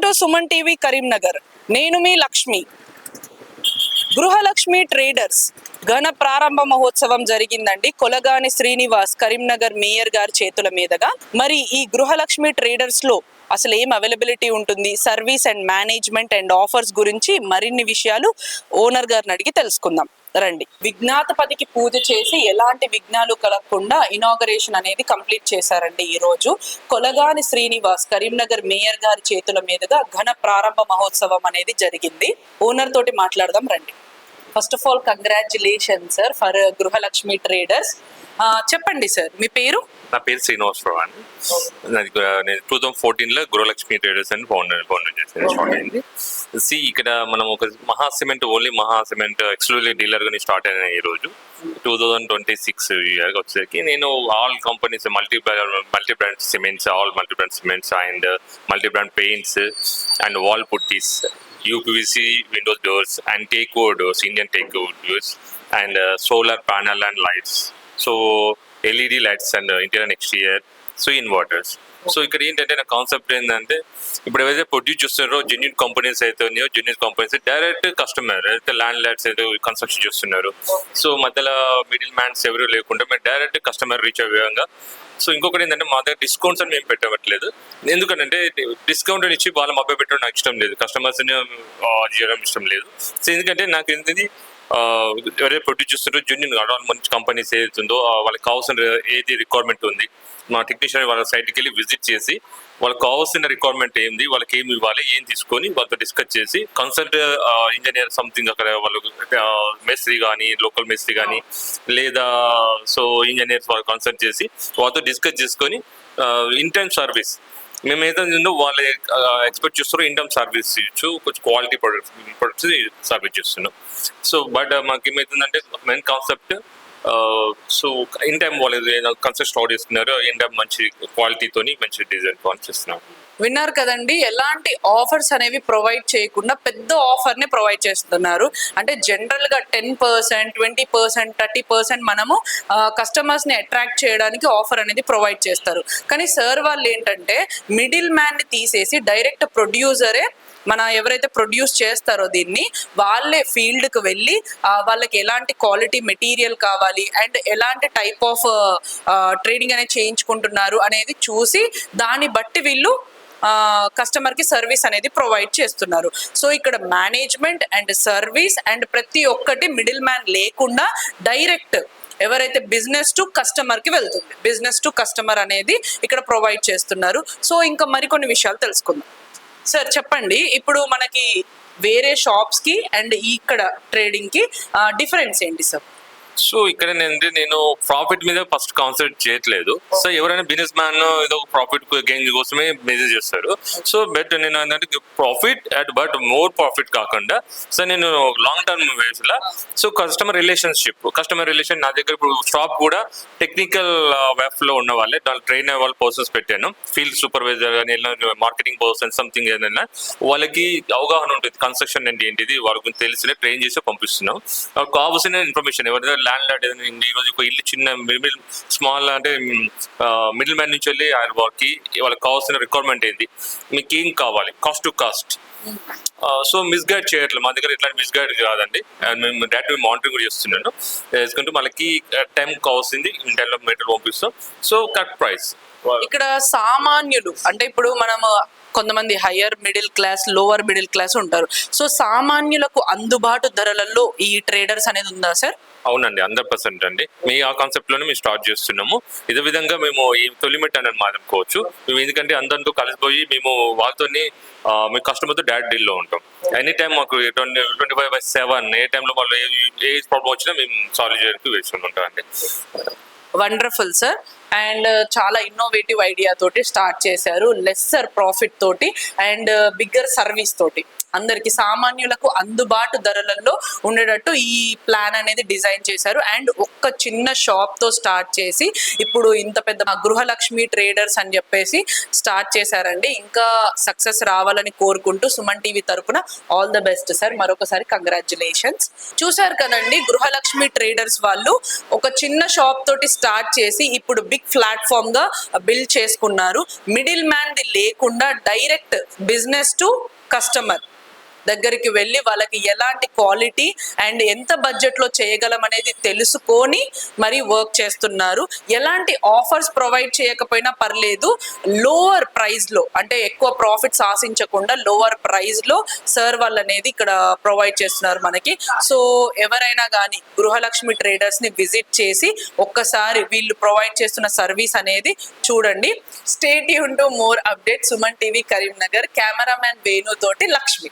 To Suman TV Karimnagar. నేను మీ లక్ష్మి. గృహలక్ష్మి traders ఘన ప్రారంభ మహోత్సవం జరిగిందండి కొలగాని శ్రీనివాస్ కరీంనగర్ మేయర్ గారి చేతుల మీదుగా. మరి ఈ గృహలక్ష్మి ట్రేడర్స్ లో అసలు ఏం అవైలబిలిటీ ఉంటుంది, service and management and offers గురించి మరిన్ని విషయాలు ఓనర్ గారిని అడిగి తెలుసుకుందాం రండి. విఘ్నాతపతికి పూజ చేసి ఎలాంటి విఘ్నాలు కలగకుండా ఇనాగరేషన్ అనేది కంప్లీట్ చేశారండి. ఈ రోజు కొలగాని శ్రీనివాస్ కరీంనగర్ మేయర్ గారి చేతుల మీదుగా ఘన ప్రారంభ మహోత్సవం అనేది జరిగింది. ఓనర్ తోటి మాట్లాడదాం రండి. First of all congratulation sir for Gruhalakshmi traders. చెప్పండి సార్, మీ పేరు? నా పేరు శ్రీనివాసరావు అండి. నేను 2014లో గృహలక్ష్మి ట్రేడర్స్ అని ఫౌండర్ చేశాను. స్టార్ట్ అయింది. ఇక్కడ మనం ఒక Maha cement, only Maha cement exclusive dealer గా స్టార్ట్ అయిన ఈ రోజు 2026 ఇయర్ వచ్చేసరికి నేను all companies multi brand cements, all multi brand cements and multi brand paints and wall putties, UPVC windows doors and takeover doors, Indian takeover doors and solar panel and lights. So LED lights and interior and exterior, so inverters. So ఇక్కడ ఏంటంటే నా concept ఏంటంటే ఇప్పుడు ఏవైతే produce చేస్తున్నారో genuine companies అయితే ఉన్నాయో, genuine companies direct customer అయితే ల్యాండ్ లార్డ్స్ అయితే కన్స్ట్రక్షన్ చేస్తున్నారు. సో మధ్యలో మిడిల్ మ్యాన్స్ ఎవరు లేకుండా మేము డైరెక్ట్ కస్టమర్ రీచ్ అయ్యే విధంగా. సో ఇంకొకటి ఏంటంటే మా దగ్గర డిస్కౌంట్స్ అని మేము పెట్టవట్లేదు. ఎందుకంటే డిస్కౌంట్ అని ఇచ్చి వాళ్ళ మభ్య పెట్టడం నాకు ఇష్టం లేదు, కస్టమర్స్ని చేయడం ఇష్టం లేదు. సో ఎందుకంటే నాకు ఏంటంటే ఎవరైతే ప్రొడ్యూస్ చేస్తున్నారో జెన్యూన్ మంచి కంపెనీస్ ఏదైతుందో వాళ్ళకి కావాల్సిన ఏది రిక్వైర్మెంట్ ఉంది, మా టెక్నీషియన్ వాళ్ళ సైట్కి వెళ్ళి విజిట్ చేసి వాళ్ళకి కావాల్సిన రిక్వైర్మెంట్ ఏంది, వాళ్ళకి ఏమి ఇవ్వాలి, ఏం తీసుకొని వాళ్ళతో డిస్కస్ చేసి కన్సల్ట్ ఇంజనీర్ సంథింగ్ అక్కడ వాళ్ళు మేస్త్రి కానీ, లోకల్ మేస్త్రి కానీ లేదా సో ఇంజనీర్స్ వాళ్ళు కన్సల్ట్ చేసి వాళ్ళతో డిస్కస్ చేసుకొని ఇన్ టైమ్ సర్వీస్ మేము ఏదైతే వాళ్ళు ఎక్స్పెక్ట్ చేస్తారో ఇన్ టైమ్ సర్వీస్ ఇచ్చు, కొంచెం క్వాలిటీ ప్రొడక్ట్స్ సర్వీస్ చేస్తున్నాం. సో బట్ మాకు ఏమవుతుందంటే main concept so in time వాళ్ళు కన్సెప్ట్ స్టార్ట్ చేస్తున్నారు, ఇన్ టైం మంచి క్వాలిటీతోని మంచి డిజైన్ లాంచ్ చేస్తున్నాం. విన్నారు కదండి, ఎలాంటి ఆఫర్స్ అనేవి ప్రొవైడ్ చేయకుండా పెద్ద ఆఫర్ ని ప్రొవైడ్ చేస్తున్నారు. అంటే జనరల్ గా 10%, 20%, 30% మనము కస్టమర్స్ ని అట్రాక్ట్ చేయడానికి ఆఫర్ అనేది ప్రొవైడ్ చేస్తారు. కానీ సార్ వాళ్ళు ఏంటంటే మిడిల్ మ్యాన్ ని తీసేసి డైరెక్ట్ ప్రొడ్యూసరే, మన ఎవరైతే ప్రొడ్యూస్ చేస్తారో దీన్ని వాళ్ళే ఫీల్డ్కి వెళ్ళి వాళ్ళకి ఎలాంటి క్వాలిటీ మెటీరియల్ కావాలి అండ్ ఎలాంటి టైప్ ఆఫ్ ట్రేడింగ్ అనేది చేయించుకుంటున్నారు అనేది చూసి దాన్ని బట్టి వీళ్ళు కస్టమర్కి సర్వీస్ అనేది ప్రొవైడ్ చేస్తున్నారు. సో ఇక్కడ మేనేజ్మెంట్ అండ్ సర్వీస్ అండ్ ప్రతి ఒక్కటి మిడిల్ మ్యాన్ లేకుండా డైరెక్ట్ ఎవరైతే బిజినెస్ టు కస్టమర్ కి వెళ్తుంది, బిజినెస్ టు కస్టమర్ అనేది ఇక్కడ ప్రొవైడ్ చేస్తున్నారు. సో ఇంకా మరికొన్ని విషయాలు తెలుసుకుందాం. సార్ చెప్పండి, ఇప్పుడు మనకి వేరే షాప్స్ కి అండ్ ఇక్కడ ట్రేడింగ్ కి డిఫరెన్స్ ఏంటి సార్? సో ఇక్కడ నేను ప్రాఫిట్ మీద ఫస్ట్ కాన్సన్ట్రేట్ చేయట్లేదు. సో ఎవరైనా బిజినెస్ మ్యాన్ ఏదో ప్రాఫిట్ గెయిన్ కోసమే మెజర్ చేస్తారు. సో బట్ నేను ఏంటంటే ప్రాఫిట్ బట్ మోర్ ప్రాఫిట్ కాకుండా సో నేను లాంగ్ టర్మ్ వేస్ లా సో కస్టమర్ రిలేషన్ నా దగ్గర ఇప్పుడు షాప్ కూడా టెక్నికల్ వెఫ్ లో ఉన్న వాళ్ళే ట్రైన్ అయ్యే వాళ్ళ పర్సన్స్ పెట్టాను. ఫీల్డ్ సూపర్వైజర్ కానీ మార్కెటింగ్ పర్సన్ సంథింగ్ ఏదైనా వాళ్ళకి అవగాహన ఉంటుంది కన్స్ట్రక్షన్ అంటే ఏంటిది వాళ్ళ గురించి తెలిసిన ట్రైన్ చేసి పంపిస్తున్నాం. వాళ్ళకి కావాల్సిన ఇన్ఫర్మేషన్ ఎవరైనా ల్యాండ్ లార్డ్ ఏదైనా ఈ రోజు ఒక ఇల్లు చిన్న స్మాల్ అంటే మిడిల్ మ్యాన్ నుంచి వెళ్ళి ఆయన వాళ్ళకి వాళ్ళకి కావాల్సిన రిక్వైర్మెంట్ ఏంటి, మీకు ఏం కావాలి, cost to cost. So misguide చేయట్లేదు, మా దగ్గర ఇట్లాంటి మిస్గైడ్ కాదండి. మేము డైరెక్ట్ మానిటరింగ్ కూడా చేస్తున్నాను. ఎందుకంటే మనకి టైం కావాల్సింది ఇన్ టైంలో మెటీరియల్ పంపిస్తాం. So correct price. ఇక్కడ సామాన్యులు అంటే ఇప్పుడు మనము కొంతమంది higher middle class, lower middle class ఉంటారు. సో సామాన్యులకు అందుబాటు ధరలలో ఈ ట్రేడర్స్ అనేది ఉందా సార్? అవునండి, 100% అండి. మీ ఆ కాన్సెప్ట్ లోనే మేము స్టార్ట్ చేస్తున్నాము. ఇదే విధంగా మేము ఈ తొలిమెట్ అనేది మాట్లాడుకోవచ్చు. మేము ఎందుకంటే అందరితో కలిసిపోయి మేము వాళ్ళతో మీ కస్టమర్తో డైరెక్ట్ డీల్లో ఉంటాం. ఎనీ టైం మాకు 24/7 ఏ టైంలో వాళ్ళు ఏ ప్రాబ్లం వచ్చినా మేము సాల్వ్ చేయడానికి వేసుకుని ఉంటాం అండి. Wonderful sir. అండ్ చాలా ఇన్నోవేటివ్ ఐడియా తోటి స్టార్ట్ చేశారు, లెస్సర్ ప్రాఫిట్ తోటి అండ్ బిగ్గర్ సర్వీస్ తోటి. అందరికి సామాన్యులకు అందుబాటు ధరలలో ఉండేటట్టు ఈ ప్లాన్ అనేది డిజైన్ చేశారు. అండ్ ఒక్క చిన్న షాప్ తో స్టార్ట్ చేసి ఇప్పుడు ఇంత పెద్ద గృహలక్ష్మి ట్రేడర్స్ అని చెప్పేసి స్టార్ట్ చేశారండి. ఇంకా సక్సెస్ రావాలని కోరుకుంటూ సుమన్ టీవీ తరపున ఆల్ ద బెస్ట్ సార్. మరొకసారి కంగ్రాచులేషన్స్. చూసారు కదండి, గృహలక్ష్మి ట్రేడర్స్ వాళ్ళు ఒక చిన్న షాప్ తోటి స్టార్ట్ చేసి ఇప్పుడు బిగ్ ప్లాట్ఫామ్ గా బిల్డ్ చేసుకున్నారు. మిడిల్ మ్యాన్ ది లేకుండా డైరెక్ట్ బిజినెస్ టు కస్టమర్ దగ్గరికి వెళ్ళి వాళ్ళకి ఎలాంటి క్వాలిటీ అండ్ ఎంత బడ్జెట్ లో చేయగలం అనేది తెలుసుకొని మరి వర్క్ చేస్తున్నారు. ఎలాంటి ఆఫర్స్ ప్రొవైడ్ చేయకపోయినా పర్లేదు, లోవర్ ప్రైస్ లో అంటే ఎక్కువ ప్రాఫిట్స్ ఆశించకుండా లోవర్ ప్రైస్ లో సార్ వాళ్ళు అనేది ఇక్కడ ప్రొవైడ్ చేస్తున్నారు మనకి. సో ఎవరైనా కానీ గృహలక్ష్మి ట్రేడర్స్ ని విజిట్ చేసి ఒక్కసారి వీళ్ళు ప్రొవైడ్ చేస్తున్న సర్వీస్ అనేది చూడండి. Stay tune to more update. Suman TV Karimnagar. Cameraman Venu తోటి లక్ష్మి.